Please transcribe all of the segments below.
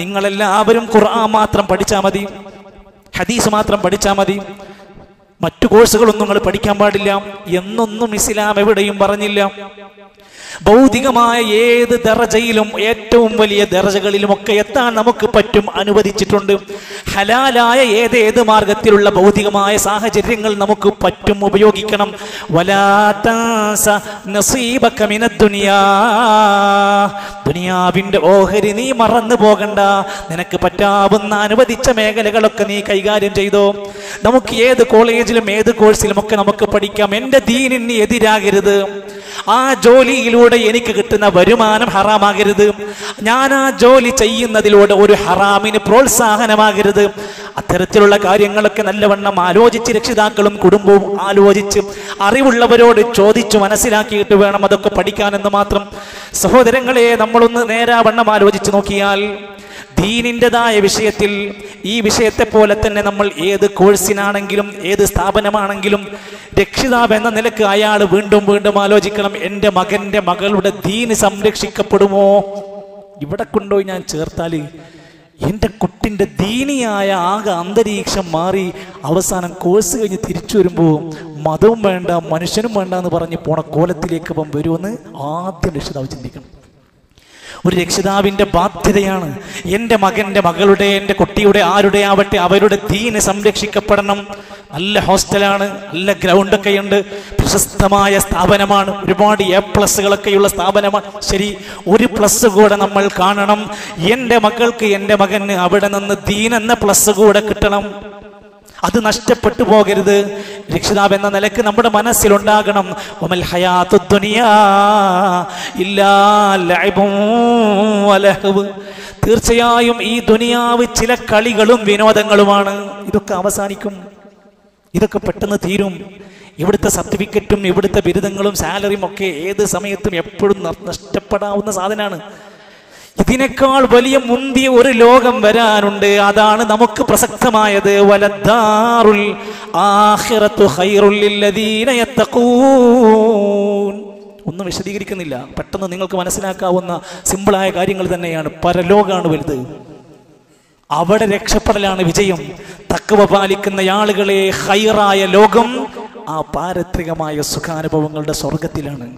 നിങ്ങളെല്ലാവരും ഖുർആൻ മാത്രം പഠിച്ചാൽ മതി, ഹദീസ് മാത്രം പഠിച്ചാൽ മതി, മറ്റു കോഴ്സുകളൊന്നും നിങ്ങൾ പഠിക്കാൻ പാടില്ല എന്നൊന്നും ഇസ്ലാം എവിടെയും പറഞ്ഞില്ല. ഭൗതികമായ ഏത് ദറജയിലും ഏറ്റവും വലിയ ദറജകളിലുമൊക്കെ എത്താൻ നമുക്ക് പറ്റും, അനുവദിച്ചിട്ടുണ്ട്. ഹലാലായ ഏതേത് മാർഗത്തിലുള്ള ഭൗതികമായ സാഹചര്യങ്ങൾ നമുക്ക് പറ്റും, ഉപയോഗിക്കണം. വലാ തൻസ നസീബക മിനദ് ദുനിയാ, ദുനിയാവിന്റെ ഓഹരി നീ മറന്നു പോകണ്ട. നിനക്ക് പറ്റാവുന്ന അനുവദിച്ച മേഖലകളൊക്കെ നീ കൈകാര്യം ചെയ്തോ. നമുക്ക് ഏത് കോളേജിലും ഏത് കോഴ്സിലും ഒക്കെ നമുക്ക് പഠിക്കാം. എൻ്റെ ദീനിന് എതിരാകരുത്. ആ ജോലിയിലൂടെ എനിക്ക് കിട്ടുന്ന വരുമാനം ഹറാമാകരുത്. ഞാൻ ആ ജോലി ചെയ്യുന്നതിലൂടെ ഒരു ഹറാമിന് പ്രോത്സാഹനമാകരുത്. അത്തരത്തിലുള്ള കാര്യങ്ങളൊക്കെ നല്ലവണ്ണം ആലോചിച്ച് രക്ഷിതാക്കളും കുടുംബവും ആലോചിച്ച് അറിവുള്ളവരോട് ചോദിച്ചു മനസ്സിലാക്കിയിട്ട് വേണം അതൊക്കെ പഠിക്കാനെന്ന് മാത്രം. സഹോദരങ്ങളെ, നമ്മളൊന്ന് നേരാവണ്ണം ആലോചിച്ച് നോക്കിയാൽ ദീനിൻ്റെതായ വിഷയത്തിൽ ഈ വിഷയത്തെ പോലെ തന്നെ നമ്മൾ ഏത് കോഴ്സിനാണെങ്കിലും ഏത് സ്ഥാപനമാണെങ്കിലും രക്ഷിതാവ് എന്ന നിലക്ക് അയാൾ വീണ്ടും വീണ്ടും ആലോചിക്കണം, എൻ്റെ മകൻ്റെ മകളുടെ ദീന് സംരക്ഷിക്കപ്പെടുമോ? ഇവിടെ കൊണ്ടുപോയി ഞാൻ ചേർത്താൽ എൻ്റെ കുട്ടിൻ്റെ ദീനിയായ ആകെ അന്തരീക്ഷം മാറി അവസാനം കോഴ്സ് കഴിഞ്ഞ് തിരിച്ചു വരുമ്പോൾ മതവും വേണ്ട മനുഷ്യനും വേണ്ട എന്ന് പറഞ്ഞ് പോണ കോലത്തിലേക്ക് ഇപ്പം വരുമെന്ന് ആദ്യം രക്ഷിതാവ് ചിന്തിക്കണം. ഒരു രക്ഷിതാവിൻ്റെ ബാധ്യതയാണ് എൻ്റെ മകൻ്റെ മകളുടെ എൻ്റെ കുട്ടിയുടെ ആരുടെ ആവട്ടെ അവരുടെ ദീന് സംരക്ഷിക്കപ്പെടണം. നല്ല ഹോസ്റ്റലാണ്, നല്ല ഗ്രൗണ്ടൊക്കെ ഉണ്ട്, പ്രശസ്തമായ സ്ഥാപനമാണ്, ഒരുപാട് A+കളൊക്കെയുള്ള സ്ഥാപനമാണ്. ശരി, ഒരു പ്ലസ് കൂടെ നമ്മൾ കാണണം. എൻ്റെ മകൾക്ക് എൻ്റെ മകന് അവിടെ നിന്ന് ദീൻ എന്ന പ്ലസ് കൂടെ കിട്ടണം. അത് നഷ്ടപ്പെട്ടു പോകരുത്. രക്ഷിതാവ് എന്ന നിലക്ക് നമ്മുടെ മനസ്സിലുണ്ടാകണം, വമൽ ഹയാത്തുദ് ദുനിയാ ഇല്ലാ ലഅബുൻ വലഹവ്. തീർച്ചയായും ഈ ദുനിയാവ് ചില കളികളും വിനോദങ്ങളുമാണ്. ഇതൊക്കെ അവസാനിക്കും, ഇതൊക്കെ പെട്ടെന്ന് തീരും. ഇവിടുത്തെ സർട്ടിഫിക്കറ്റും ഇവിടുത്തെ ബിരുദങ്ങളും സാലറിയും ഒക്കെ ഏത് സമയത്തും എപ്പോഴും നഷ്ടപ്പെടാവുന്ന സാധനമാണ്. ഇതിനേക്കാൾ വലിയ മുന്തിയ ഒരു ലോകം വരാനുണ്ട്. അതാണ് നമുക്ക് പ്രസക്തമായത്. വലദ്ദാറുൽ ആഖിറതു ഖൈറുൽ ലില്ലദീന യത്തഖൂൻ. ഒന്നും വിശദീകരിക്കുന്നില്ല, പെട്ടെന്ന് നിങ്ങൾക്ക് മനസ്സിലാക്കാവുന്ന സിമ്പിളായ കാര്യങ്ങൾ തന്നെയാണ്. പരലോകാണ് വലുത്, അവിടെ രക്ഷപ്പെടലാണ് വിജയം. തഖ്വ പാലിക്കുന്ന ആളുകളെ ഖൈറായ ലോകം ആ പാരത്രികമായ സുഖാനുഭവങ്ങളുടെ സ്വർഗത്തിലാണ്.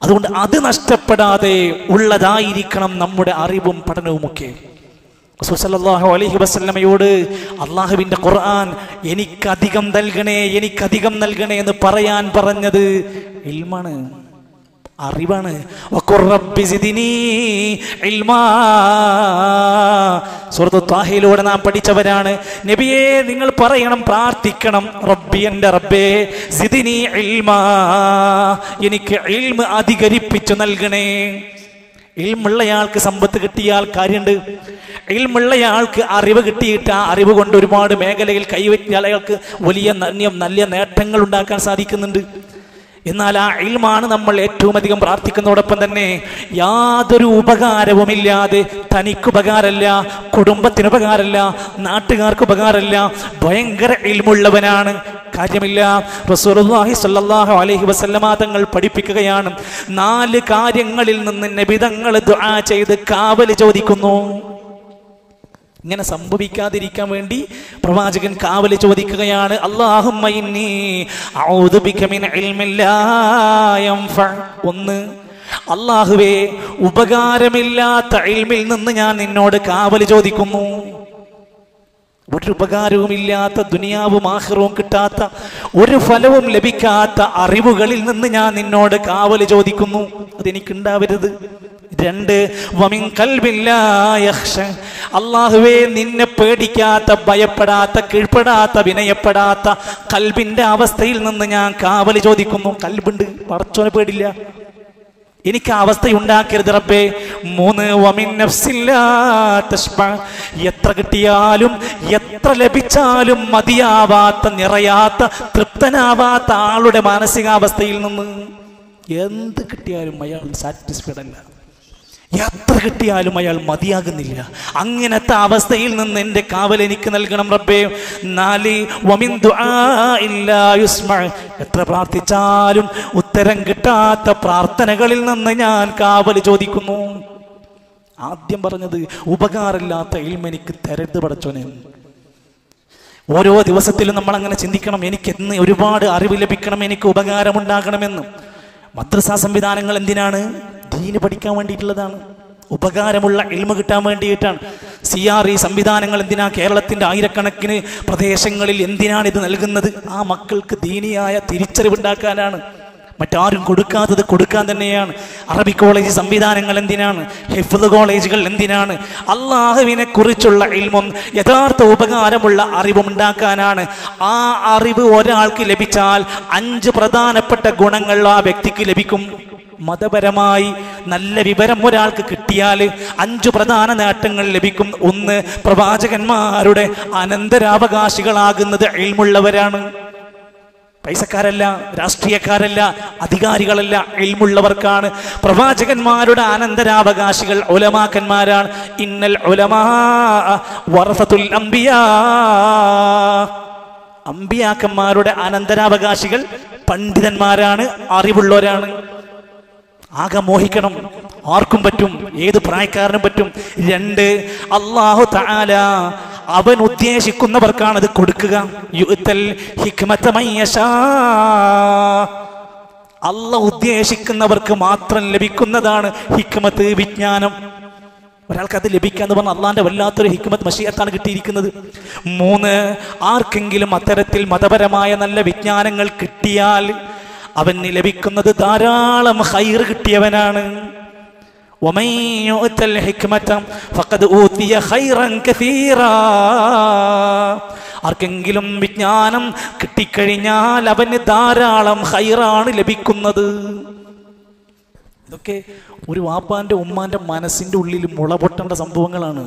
അതുകൊണ്ട് അത് നഷ്ടപ്പെടാതെ ഉള്ളതായിരിക്കണം നമ്മുടെ അറിവും പഠനവുമൊക്കെ. റസൂൽ സല്ലല്ലാഹു അലൈഹി വസല്ലമയോട് അള്ളാഹുവിൻ്റെ ഖുർആൻ എനിക്കധികം നൽകണേ, എനിക്കധികം നൽകണേ എന്ന് പറയാൻ പറഞ്ഞത് ഇൽമാണ്, അറിവാണ്. വഖുർ റബ്ബി സിദ്നി ഇൽമാ. സൂറത്ത് ത്വാഹയിലൂടെ നാം പഠിച്ചവരാണ്. നബിയെ നിങ്ങൾ പറയണം, പ്രാർത്ഥിക്കണം, റബ്ബി എൻ്റെ റബ്ബേ സിദ്നി ഇൽമാ, എനിക്ക് ഇൽമ അധികരിപ്പിച്ചു നൽകണേ. ഇൽമുള്ളയാൾക്ക് സമ്പത്ത് കിട്ടിയാൽ കാര്യമുണ്ട്. ഇൽമുള്ളയാൾക്ക് അറിവ് കിട്ടിയിട്ട് ആ അറിവ് കൊണ്ട് ഒരുപാട് മേഖലയിൽ കൈവറ്റിയാൽ അയാൾക്ക് വലിയ നല്ല നേട്ടങ്ങൾ ഉണ്ടാക്കാൻ സാധിക്കുന്നുണ്ട്. എന്നാൽ ആ ഇൽമാണ് നമ്മൾ ഏറ്റവും അധികം പ്രാർത്ഥിക്കുന്നതോടൊപ്പം തന്നെ യാതൊരു ഉപകാരവുമില്ലാതെ തനിക്ക് ഉപകാരമല്ല, കുടുംബത്തിന് ഉപകാരമല്ല, നാട്ടുകാർക്ക് ഉപകാരമല്ല, ഭയങ്കര ഇൽമുള്ളവനാണ്, കാര്യമില്ല. റസൂലുള്ളാഹി സ്വല്ലല്ലാഹു അലൈഹി വസല്ലമ തങ്ങൾ പഠിപ്പിക്കുകയാണ്, 4 കാര്യങ്ങളിൽ നിന്ന് നബി തങ്ങൾ ദുആ ചെയ്ത് കാവൽ ചോദിക്കുന്നു. ഇങ്ങനെ സംഭവിക്കാതിരിക്കാൻ വേണ്ടി പ്രവാചകൻ കാവൽ ചോദിക്കുകയാണ്. അല്ലാഹുമ്മ ഇന്നി അഊദു ബിക മിൻ ഇൽമിൻ ലാ യൻഫ. 1, അല്ലാഹുവേ ഉപകാരമില്ലാത്ത ഇൽമിൽ നിന്ന് ഞാൻ നിന്നോട് കാവൽ ചോദിക്കുന്നു. ഒരു ഉപകാരവുമില്ലാത്ത, ദുനിയാവും ആഖിറവും കിട്ടാത്ത, ഒരു ഫലവും ലഭിക്കാത്ത അറിവുകളിൽ നിന്ന് ഞാൻ നിന്നോട് കാവൽ ചോദിക്കുന്നു. അതെനിക്കുണ്ടാവരുത്. 2, വമിൻ ഖൽബിൻ ലാ യഖ്ശ. അല്ലാഹുവേ നിന്നെ പേടിക്കാത്ത, ഭയപ്പെടാത്ത, കീഴ്പ്പെടാത്ത, വിനയപ്പെടാത്ത ഖൽബിന്റെ അവസ്ഥയിൽ നിന്ന് ഞാൻ കാവൽ ചോദിക്കുന്നു. ഖൽബുണ്ട്, പടച്ചോനെ പേടില്ല, എനിക്ക് ആ അവസ്ഥ ഉണ്ടാക്കരുത് റബ്ബേ. 3, വമിൻ നഫ്സിൻ ലാ തശ്ബ. എത്ര കിട്ടിയാലും എത്ര ലഭിച്ചാലും മതിയാവാത്ത, നിറയാത്ത, തൃപ്തനാവാത്ത ആളുടെ മാനസികാവസ്ഥയിൽ നിന്ന്. എന്ത് കിട്ടിയാലും അയാൾ സാറ്റിസ്ഫൈഡ് അല്ല, എത്ര കിട്ടിയാലും അയാൾ മതിയാകുന്നില്ല. അങ്ങനത്തെ അവസ്ഥയിൽ നിന്ന് എൻ്റെ കാവൽ എനിക്ക് നൽകണം റബ്ബേ. 4, വമിൻ ദുആഇൻ ലാ യുസ്മഅ. എത്ര പ്രാർത്ഥിച്ചാലും ഉത്തരം കിട്ടാത്ത പ്രാർത്ഥനകളിൽ നിന്ന് ഞാൻ കാവൽ ചോദിക്കുന്നു. ആദ്യം പറഞ്ഞത് ഉപകാരമില്ലാത്ത ഇൽമ എനിക്ക് തരരുത് പടച്ചോനെ. ഓരോ ദിവസത്തിലും നമ്മൾ അങ്ങനെ ചിന്തിക്കണം, എനിക്ക് എന്ന് ഒരുപാട് അറിവ് ലഭിക്കണം, എനിക്ക് ഉപകാരമുണ്ടാകണമെന്ന്. മദ്രസ സംവിധാനങ്ങൾ എന്തിനാണ്? ദീന് പഠിക്കാൻ വേണ്ടിയിട്ടുള്ളതാണ്, ഉപകാരമുള്ള ഇൽമ കിട്ടാൻ വേണ്ടിയിട്ടാണ്. CRE സംവിധാനങ്ങൾ എന്തിനാ? കേരളത്തിൻ്റെ ആയിരക്കണക്കിന് പ്രദേശങ്ങളിൽ എന്തിനാണ് ഇത് നൽകുന്നത്? ആ മക്കൾക്ക് ദീനിയായ തിരിച്ചറിവുണ്ടാക്കാനാണ്. മറ്റാരും കൊടുക്കാത്തത് കൊടുക്കാൻ തന്നെയാണ്. അറബി കോളേജ് സംവിധാനങ്ങൾ എന്തിനാണ്? ഹിഫ്ള് കോളേജുകൾ എന്തിനാണ്? അള്ളാഹുവിനെ കുറിച്ചുള്ള ഇൽമും യഥാർത്ഥ ഉപകാരമുള്ള അറിവും ഉണ്ടാക്കാനാണ്. ആ അറിവ് ഒരാൾക്ക് ലഭിച്ചാൽ 5 പ്രധാനപ്പെട്ട ഗുണങ്ങൾ ആ വ്യക്തിക്ക് ലഭിക്കും. മതപരമായി നല്ല വിവരം ഒരാൾക്ക് കിട്ടിയാൽ 5 പ്രധാന നേട്ടങ്ങൾ ലഭിക്കും. 1, പ്രവാചകന്മാരുടെ അനന്തരാവകാശികളാകുന്നത് ഇൽമുള്ളവരാണ്. പൈസക്കാരല്ല, രാഷ്ട്രീയക്കാരല്ല, അധികാരികളല്ല, ഇൽമുള്ളവർക്കാണ്. പ്രവാചകന്മാരുടെ അനന്തരാവകാശികൾ ഉലമാക്കന്മാരാണ്. ഇന്നൽ ഉലമാ വറസത്തുൽ അംബിയാ. അംബിയാക്കന്മാരുടെ അനന്തരാവകാശികൾ പണ്ഡിതന്മാരാണ്, അറിവുള്ളവരാണ്. ആകെ മോഹിക്കണം, ആർക്കും പറ്റും, ഏത് പ്രായക്കാരനും പറ്റും. 2, അല്ലാഹു തആല അവൻ ഉദ്ദേശിക്കുന്നവർക്കാണ് അത് കൊടുക്കുക. യുഅ്തൽ ഹിക്മത മൻ യശാ. അല്ലാഹു ഉദ്ദേശിക്കുന്നവർക്ക് മാത്രം ലഭിക്കുന്നതാണ് ഹിക്മത്ത്, വിജ്ഞാനം. ഒരാൾക്ക് അത് ലഭിക്കാന്ന് പറഞ്ഞാൽ അള്ളാന്റെ വല്ലാത്തൊരു ഹിക്മത്ത് മശീഅത്താണ് കിട്ടിയിരിക്കുന്നത്. 3, ആർക്കെങ്കിലും അത്തരത്തിൽ മതപരമായ നല്ല വിജ്ഞാനങ്ങൾ കിട്ടിയാൽ അവന് ലഭിക്കുന്നത് ധാരാളം ഖൈർ കിട്ടിയവനാണ്. ومن يؤت الحكمة فقد أوتي خيرا كثيرا. ആർക്കെങ്കിലും വിജ്ഞാനം കിട്ടിക്കഴിഞ്ഞാൽ അവന് ധാരാളം ഖൈറാണ് ലഭിക്കുന്നത്. ഇതൊക്കെ ഒരു വാപ്പാന്റെ ഉമ്മാന്റെ മനസ്സിന്റെ ഉള്ളിൽ മുളപൊട്ടേണ്ട സംഭവങ്ങളാണ്.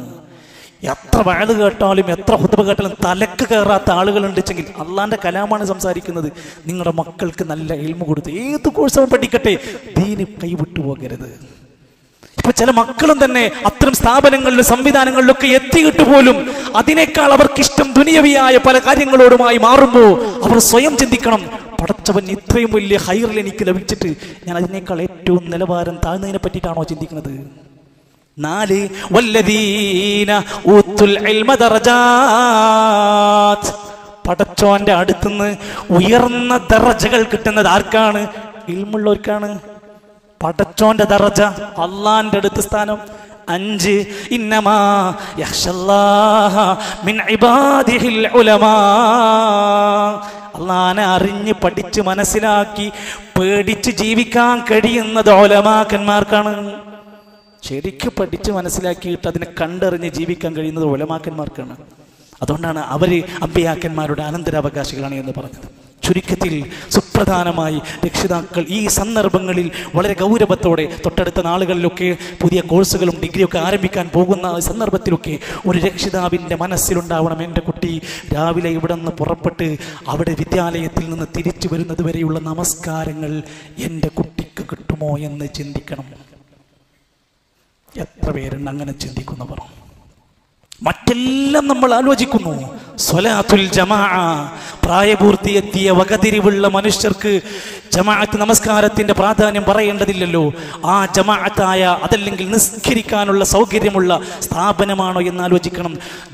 എത്ര വഅദ് കേട്ടാലും എത്ര ഖുത്ബ കേട്ടാലും തലക്ക് കയറാത്ത ആളുകളുണ്ടെങ്കിൽ അള്ളാന്റെ കലാമാണ് സംസാരിക്കുന്നത്. നിങ്ങളുടെ മക്കൾക്ക് നല്ല ഇൽമ കൊടുത്ത് ഏത് കോഴ്സും പഠിക്കട്ടെ, ദീന് കൈവിട്ടു പോകരുത്. ഇപ്പൊ ചില മക്കളും തന്നെ അത്തരം സ്ഥാപനങ്ങളിലും സംവിധാനങ്ങളിലൊക്കെ എത്തിയിട്ട് പോലും അതിനേക്കാൾ അവർക്കിഷ്ടം ദുനിയവിയായ പല കാര്യങ്ങളോടുമായി മാറുമ്പോൾ അവർ സ്വയം ചിന്തിക്കണം, പടച്ചവൻ ഇത്രയും വലിയ ഖൈർ എനിക്ക് ലഭിച്ചിട്ട് ഞാൻ അതിനേക്കാൾ ഏറ്റവും നിലവാരം താഴ്ന്നതിനെ പറ്റിയിട്ടാണോ ചിന്തിക്കുന്നത്? 4, വല്ലദീന ഊത്തുൽ ഇൽമ ദറജാത്ത്. പടച്ചോന്റെ അടുത്തുനിന്ന് ഉയർന്ന ദറജകൾ കിട്ടുന്നത് ആർക്കാണ്? ഇൽമുള്ളവർക്കാണ്. പടച്ചോന്റെ ദറജ, അള്ളാന്റെ അടുത്ത് സ്ഥാനം. 5, ഇന്നമാ യഖ്ശല്ലാഹ മിൻ ഇബാദിഹിൽ ഉലമാ. അള്ളാനെ അറിഞ്ഞ് പഠിച്ച് മനസ്സിലാക്കി പേടിച്ച് ജീവിക്കാൻ കഴിയുന്നത് ഉലമാക്കന്മാർക്കാണ്. ശരിക്കും പഠിച്ച് മനസ്സിലാക്കിയിട്ട് അതിനെ കണ്ടറിഞ്ഞ് ജീവിക്കാൻ കഴിയുന്നത് ഉലമാക്കന്മാർക്കാണ്. അതുകൊണ്ടാണ് അവർ അമ്പിയാക്കന്മാരുടെ അനന്തരാവകാശികളാണ് എന്ന് പറഞ്ഞത്. ചുരുക്കത്തിൽ സുപ്രധാനമായി രക്ഷിതാക്കൾ ഈ സന്ദർഭങ്ങളിൽ വളരെ ഗൗരവത്തോടെ തൊട്ടടുത്ത നാളുകളിലൊക്കെ പുതിയ കോഴ്സുകളും ഡിഗ്രിയൊക്കെ ആരംഭിക്കാൻ പോകുന്ന സന്ദർഭത്തിലൊക്കെ ഒരു രക്ഷിതാവിൻ്റെ മനസ്സിലുണ്ടാവണം, എൻ്റെ കുട്ടി രാവിലെ ഇവിടെ നിന്ന് പുറപ്പെട്ട് അവിടെ വിദ്യാലയത്തിൽ നിന്ന് തിരിച്ചു വരുന്നത് വരെയുള്ള നമസ്കാരങ്ങൾ എൻ്റെ കുട്ടിക്ക് കിട്ടുമോ എന്ന് ചിന്തിക്കണം. എത്ര പേരുണ്ട് അങ്ങനെ ചിന്തിക്കുന്നവർ? മറ്റെല്ലാം നമ്മൾ ആലോചിക്കുന്നു. സ്വലാത്തുൽ ജമാഅ, പ്രായപൂർത്തിയെത്തിയ വകതിരിവുള്ള മനുഷ്യർക്ക് ജമാഅത്ത് നമസ്കാരത്തിന്റെ പ്രാധാന്യം പറയേണ്ടതില്ലല്ലോ. ആ ജമാഅത്തായ അതല്ലെങ്കിൽ നിസ്കരിക്കാനുള്ള സൗകര്യമുള്ള സ്ഥാപനമാണോ എന്ന് ആലോചിക്കണം.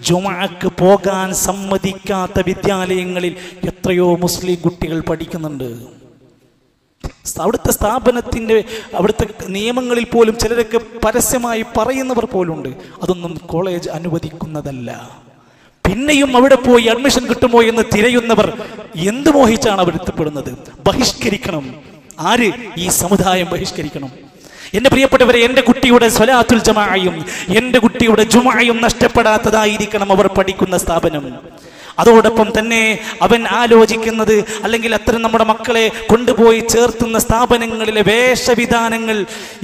ജുമുഅക്ക് പോകാൻ സമ്മതിക്കാത്ത വിദ്യാലയങ്ങളിൽ എത്രയോ മുസ്ലിം കുട്ടികൾ പഠിക്കുന്നുണ്ട്. അവിടുത്തെ സ്ഥാപനത്തിൻ്റെ അവിടുത്തെ നിയമങ്ങളിൽ പോലും ചിലരൊക്കെ പരസ്യമായി പറയുന്നവർ പോലുണ്ട്, അതൊന്നും കോളേജ് അനുവദിക്കുന്നതല്ല. പിന്നെയും അവിടെ പോയി അഡ്മിഷൻ കിട്ടുമോ എന്ന് തിരയുന്നവർ എന്ത് മോഹിച്ചാണ് അവിടെ എത്തപ്പെടുന്നത്? ബഹിഷ്കരിക്കണം. ആര്? ഈ സമുദായം ബഹിഷ്കരിക്കണം. എന്റെ പ്രിയപ്പെട്ടവരെ, എൻ്റെ കുട്ടിയുടെ സ്വലാത്തുൽ ജമാഅയും എൻ്റെ കുട്ടിയുടെ ജുമുഅയും നഷ്ടപ്പെടാത്തതായിരിക്കണം അവർ പഠിക്കുന്ന സ്ഥാപനം. അതോടൊപ്പം തന്നെ അവൻ ആലോചിക്കുന്നത്, അല്ലെങ്കിൽ അത്തരം നമ്മുടെ മക്കളെ കൊണ്ടുപോയി ചേർത്തുന്ന സ്ഥാപനങ്ങളിലെ വേഷവിധാനങ്ങൾ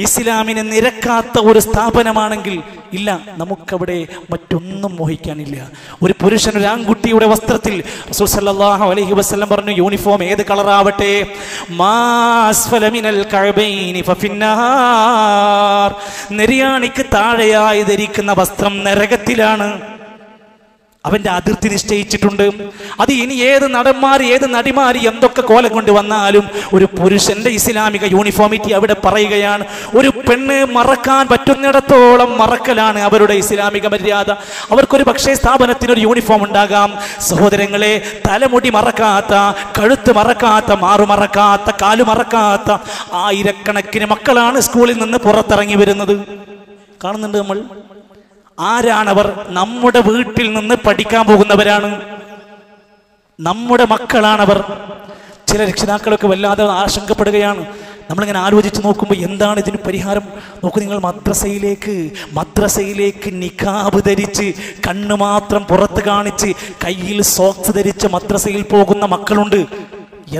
ഇസ്ലാമിനെ നിരക്കാത്ത ഒരു സ്ഥാപനമാണെങ്കിൽ ഇല്ല, നമുക്കവിടെ മറ്റൊന്നും മോഹിക്കാനില്ല. ഒരു പുരുഷൻ ഒരു ആൺകുട്ടിയുടെ വസ്ത്രത്തിൽ റസൂൽ സല്ലല്ലാഹു അലൈഹി വസല്ലം പറഞ്ഞു, യൂണിഫോം ഏത് കളറാവട്ടെ, മാസ്ഫല മിനൽ കഅബൈനി ഫഫിന്നാർ, നെരിയാണിക്ക് താഴെയായി ധരിക്കുന്ന വസ്ത്രം നരകത്തിലാണ്. അവന്റെ അതിർത്തി നിശ്ചയിച്ചിട്ടുണ്ട്. അത് ഇനി ഏത് നടന്മാര് ഏത് നടിമാര് എന്തൊക്കെ കോലം കൊണ്ട് വന്നാലും ഒരു പുരുഷന്റെ ഇസ്ലാമിക യൂണിഫോമിറ്റി അവിടെ പറയുകയാണ്. ഒരു പെണ്ണ് മറക്കാൻ പറ്റുന്നിടത്തോളം മറക്കലാണ് അവരുടെ ഇസ്ലാമിക മര്യാദ. അവർക്കൊരു പക്ഷേ സ്ഥാപനത്തിനൊരു യൂണിഫോം ഉണ്ടാകാം. സഹോദരങ്ങളെ, തലമുടി മറക്കാത്ത, കഴുത്ത് മറക്കാത്ത, മാറു മറക്കാത്ത, കാലു മറക്കാത്ത ആയിരക്കണക്കിന് മക്കളാണ് സ്കൂളിൽ നിന്ന് പുറത്തിറങ്ങി വരുന്നത്. കാണുന്നുണ്ട് നമ്മൾ. ആരാണവർ? നമ്മുടെ വീട്ടിൽ നിന്ന് പഠിക്കാൻ പോകുന്നവരാണ്, നമ്മുടെ മക്കളാണവർ. ചില രക്ഷിതാക്കളൊക്കെ വല്ലാതെ ആശങ്കപ്പെടുകയാണ്. നമ്മളിങ്ങനെ ആലോചിച്ച് നോക്കുമ്പോൾ എന്താണ് ഇതിന് പരിഹാരം? നോക്കൂ, നിങ്ങൾ മദ്രസയിലേക്ക് നിഖാബ് ധരിച്ച് കണ്ണ് മാത്രം പുറത്ത് കാണിച്ച് കയ്യിൽ സോക്സ് ധരിച്ച് മദ്രസയിൽ പോകുന്ന മക്കളുണ്ട്.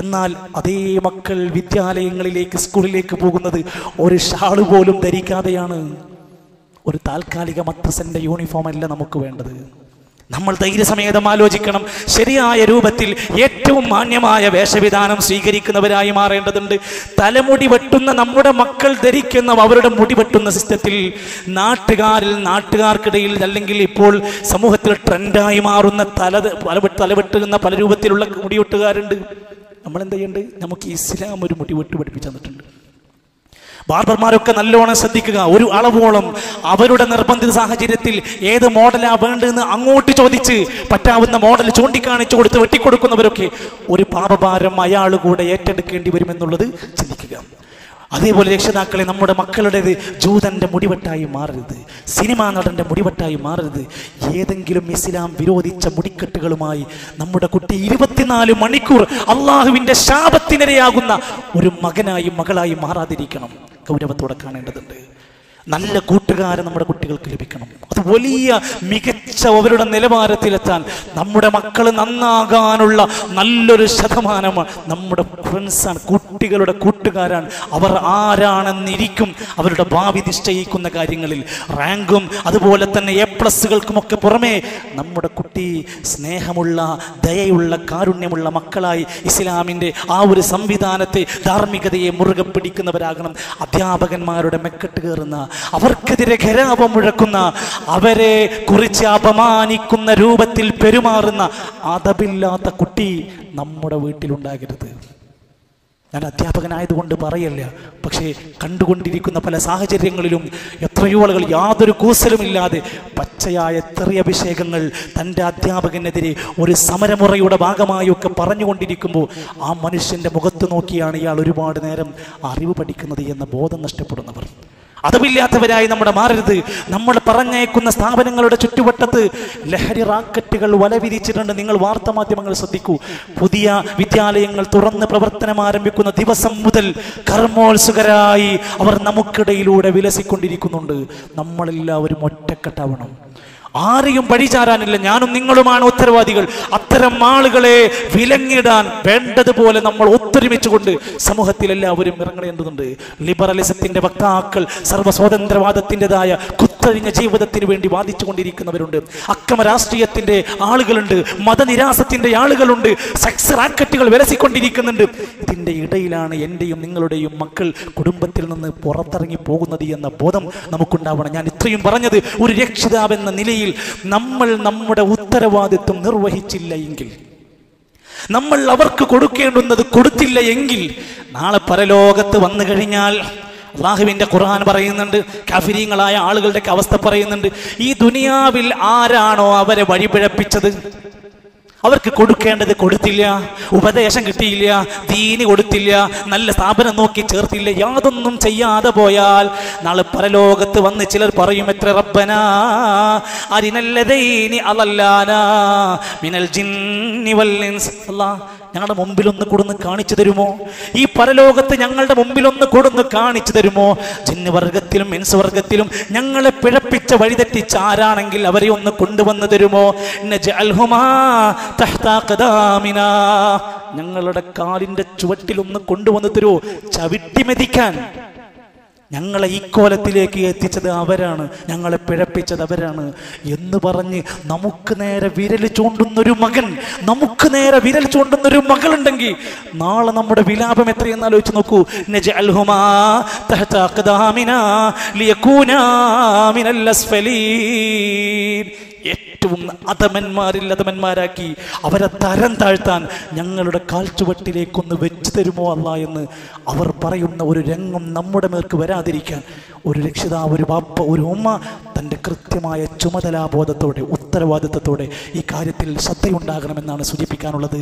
എന്നാൽ അതേ മക്കൾ വിദ്യാലയങ്ങളിലേക്ക്, സ്കൂളിലേക്ക് പോകുന്നത് ഒരു ഷാള് പോലും ധരിക്കാതെയാണ്. ഒരു താൽക്കാലിക മദ്രസന്റെ യൂണിഫോം അല്ല നമുക്ക് വേണ്ടത്. നമ്മൾ ധൈര്യസമേതം ആലോചിക്കണം. ശരിയായ രൂപത്തിൽ ഏറ്റവും മാന്യമായ വേഷവിധാനം സ്വീകരിക്കുന്നവരായി മാറേണ്ടതുണ്ട്. തലമുടി വെട്ടുന്ന നമ്മുടെ മക്കൾ ധരിക്കുന്ന അവരുടെ മുടി വെട്ടുന്ന സിസ്റ്റത്തിൽ നാട്ടുകാർക്കിടയിൽ അല്ലെങ്കിൽ ഇപ്പോൾ സമൂഹത്തിൽ ട്രെൻഡായി മാറുന്ന തലവെട്ടുന്ന പല രൂപത്തിലുള്ള മുടിവെട്ടുകാരുണ്ട്. നമ്മൾ എന്ത് ചെയ്യേണ്ടത്? നമുക്ക് ഇസ്ലാം ഒരു മുടിവെട്ട് പഠിപ്പിച്ചു തന്നിട്ടുണ്ട്. ബാർബർമാരൊക്കെ നല്ലോണം ശ്രദ്ധിക്കുക. ഒരു അളവോളം അവരുടെ നിർബന്ധിത സാഹചര്യത്തിൽ ഏത് മോഡലാ വേണ്ടതെന്ന് അങ്ങോട്ട് ചോദിച്ച് പറ്റാവുന്ന മോഡൽ ചൂണ്ടിക്കാണിച്ചു കൊടുത്ത് വെട്ടിക്കൊടുക്കുന്നവരൊക്കെ ഒരു പാപഭാരം അയാൾ കൂടെ ഏറ്റെടുക്കേണ്ടി വരുമെന്നുള്ളത് ചിന്തിക്കുക. അതേപോലെ രക്ഷിതാക്കളെ, നമ്മുടെ മക്കളുടേത് ജൂതന്റെ മുടിവെട്ടായി മാറരുത്, സിനിമാ നടന്റെ മുടിവെട്ടായി മാറരുത്. ഏതെങ്കിലും ഇസ്ലാം വിരോധിച്ച മുടിക്കെട്ടുകളുമായി നമ്മുടെ കുട്ടി 24 മണിക്കൂർ അള്ളാഹുവിന്റെ ശാപത്തിനിരയാകുന്ന ഒരു മകനായി മകളായി മാറാതിരിക്കണം. ഗൗരവത്തോടെ കാണേണ്ടതുണ്ട്. നല്ല കൂട്ടുകാരെ നമ്മുടെ കുട്ടികൾക്ക് ലഭിക്കണം. അത് വലിയ മികച്ച അവരുടെ നിലവാരത്തിലെത്താൻ നമ്മുടെ മക്കൾ നന്നാകാനുള്ള നല്ലൊരു ശതമാനമാണ് നമ്മുടെ ഫ്രണ്ട്സാണ്, കുട്ടികളുടെ കൂട്ടുകാരാണ്. അവർ ആരാണെന്നിരിക്കും അവരുടെ ഭാവി നിശ്ചയിക്കുന്ന കാര്യങ്ങളിൽ. റാങ്കും അതുപോലെ തന്നെ A+കൾക്കുമൊക്കെ പുറമേ നമ്മുടെ കുട്ടി സ്നേഹമുള്ള, ദയയുള്ള, കാരുണ്യമുള്ള മക്കളായി ഇസ്ലാമിൻ്റെ ആ ഒരു സംവിധാനത്തെ, ധാർമ്മികതയെ മുറുകെ പിടിക്കുന്നവരാകണം. അധ്യാപകന്മാരുടെ മെക്കെട്ട് കയറുന്ന, അവർക്കെതിരെ ഖരാപം മുഴക്കുന്ന, അവരെ കുറിച്ച് അപമാനിക്കുന്ന രൂപത്തിൽ പെരുമാറുന്ന അതബില്ലാത്ത കുട്ടി നമ്മുടെ വീട്ടിലുണ്ടാകരുത്. ഞാൻ അധ്യാപകനായതുകൊണ്ട് പറയല്ല, പക്ഷേ കണ്ടുകൊണ്ടിരിക്കുന്ന പല സാഹചര്യങ്ങളിലും എത്രയോ ആളുകൾ യാതൊരു കൂസലുമില്ലാതെ പച്ചയായ എത്രയോ അഭിഷേകങ്ങൾ തൻ്റെ അധ്യാപകനെതിരെ ഒരു സമരമുറയുടെ ഭാഗമായൊക്കെ പറഞ്ഞുകൊണ്ടിരിക്കുമ്പോൾ ആ മനുഷ്യൻ്റെ മുഖത്ത് നോക്കിയാണ് ഇയാൾ ഒരുപാട് നേരം അറിവ് പഠിക്കുന്നത് എന്ന ബോധം നഷ്ടപ്പെടുന്നവർ. അതമില്ലാത്തവരായി നമ്മുടെ മാറരുത്. നമ്മൾ പറഞ്ഞേക്കുന്ന സ്ഥാപനങ്ങളുടെ ചുറ്റുവട്ടത്ത് ലഹരി റാക്കറ്റുകൾ വലവിരിച്ചിട്ടുണ്ട്. നിങ്ങൾ വാർത്താ മാധ്യമങ്ങൾ ശ്രദ്ധിക്കൂ. പുതിയ വിദ്യാലയങ്ങൾ തുറന്ന് പ്രവർത്തനം ആരംഭിക്കുന്ന ദിവസം മുതൽ കർമ്മോത്സുകരായി അവർ നമുക്കിടയിലൂടെ വിലസിക്കൊണ്ടിരിക്കുന്നുണ്ട്. നമ്മളെല്ലാവരും ഒറ്റക്കെട്ടാവണം. ആരെയും പഴിചാരാനില്ല. ഞാനും നിങ്ങളുമാണ് ഉത്തരവാദികൾ. അത്തരം ആളുകളെ വിലങ്ങിടാൻ വേണ്ടതുപോലെ നമ്മൾ ഒത്തൊരുമിച്ചുകൊണ്ട് സമൂഹത്തിൽ എല്ലാവരും ഇറങ്ങേണ്ടതുണ്ട്. ലിബറലിസത്തിന്റെ വക്താക്കൾ, സർവ്വസ്വാതന്ത്ര്യവാദത്തിൻ്റെതായ കുത്തഴിഞ്ഞ ജീവിതത്തിന് വേണ്ടി വാദിച്ചു കൊണ്ടിരിക്കുന്നവരുണ്ട്. അക്രമ രാഷ്ട്രീയത്തിന്റെ ആളുകളുണ്ട്, മതനിരാസത്തിന്റെ ആളുകളുണ്ട്, സെക്സ് റാക്കറ്റുകൾ വിലസിക്കൊണ്ടിരിക്കുന്നുണ്ട്. ഇതിന്റെ ഇടയിലാണ് എന്റെയും നിങ്ങളുടെയും മക്കൾ കുടുംബത്തിൽ നിന്ന് പുറത്തിറങ്ങി പോകുന്നത് എന്ന ബോധം നമുക്കുണ്ടാവണം. ഞാൻ ഇത്രയും പറഞ്ഞത് ഒരു രക്ഷിതാവെന്ന നിലയിൽ നമ്മൾ നമ്മുടെ ഉത്തരവാദിത്വം നിർവഹിച്ചില്ല എങ്കിൽ, നമ്മൾ അവർക്ക് കൊടുക്കേണ്ടുന്നത് കൊടുത്തില്ല എങ്കിൽ, നാളെ പരലോകത്ത് വന്നു കഴിഞ്ഞാൽ അല്ലാഹുവിന്റെ ഖുർആൻ പറയുന്നുണ്ട്, കാഫിരീങ്ങളായ ആളുകളുടെ അവസ്ഥ പറയുന്നുണ്ട്. ഈ ദുനിയാവിൽ ആരാണോ അവരെ വഴിപിഴപ്പിച്ചത്, അവർക്ക് കൊടുക്കേണ്ടത് കൊടുത്തില്ല, ഉപദേശം കിട്ടിയില്ല, ദീന് കൊടുത്തില്ല, നല്ല സ്ഥാപനം നോക്കി ചേർത്തില്ല, യാതൊന്നും ചെയ്യാതെ പോയാൽ നാളെ പരലോകത്ത് വന്ന് ചിലർ പറയും, എത്ര റബ്ബനാ അരിനല്ലദൈനി അളല്ലാനാ മിനൽ ജിന്നി വൽ ഇൻസ്. അല്ലാഹ് ഞങ്ങളുടെ മുമ്പിലൊന്ന് കൊടുന്ന് കാണിച്ചു തരുമോ? ഈ പരലോകത്ത് ഞങ്ങളുടെ മുമ്പിലൊന്ന് കൊടുന്ന് കാണിച്ചു തരുമോ? ജിന്ന് വർഗത്തിലും ഇൻസ് വർഗത്തിലും ഞങ്ങളെ പിഴപ്പിച്ച വഴിതെറ്റിച്ച ആരാണെങ്കിൽ അവരെ ഒന്ന് കൊണ്ടുവന്ന് തരുമോ? നജഅൽഹുമാ തഹ്താ ഖദാമിനാ, ഞങ്ങളുടെ കാലിന്റെ ചുവട്ടിലൊന്ന് കൊണ്ടുവന്ന് തരുമോ? ചവിട്ടി മെതിക്കാൻ. ഞങ്ങളെ ഈ കോലത്തിലേക്ക് എത്തിച്ചത് അവരാണ്, ഞങ്ങളെ പിഴപ്പിച്ചത് അവരാണ് എന്ന് പറഞ്ഞ് നമുക്ക് നേരെ വിരൽ ചൂണ്ടുന്നൊരു മകൻ, നമുക്ക് നേരെ വിരൽ ചൂണ്ടുന്നൊരു മകളുണ്ടെങ്കിൽ നാളെ നമ്മുടെ വിലാപം എത്രയെന്ന് ആലോചിച്ച് നോക്കൂ. നജഅൽഹുമാ തഹ്താ ഖദാമിനാ ലിയകൂനാ മിനൽ അസ്ഫലീൻ. ഏറ്റവും ഏറ്റവും അധമന്മാരാക്കി അവരെ തരം താഴ്ത്താൻ ഞങ്ങളുടെ കാൽച്ചുവട്ടിലേക്കൊന്ന് വെച്ച് തരുമോ അല്ലാ എന്ന് അവർ പറയുന്ന ഒരു രംഗം നമ്മുടെ മേർക്ക് വരാതിരിക്കാൻ ഒരു രക്ഷിതാവ്, ഒരു ബാപ്പ, ഒരു ഉമ്മ തൻ്റെ കൃത്യമായ ചുമതലാബോധത്തോടെ, ഉത്തരവാദിത്തത്തോടെ ഈ കാര്യത്തിൽ ശ്രദ്ധയുണ്ടാകണമെന്നാണ് സൂചിപ്പിക്കാനുള്ളത്.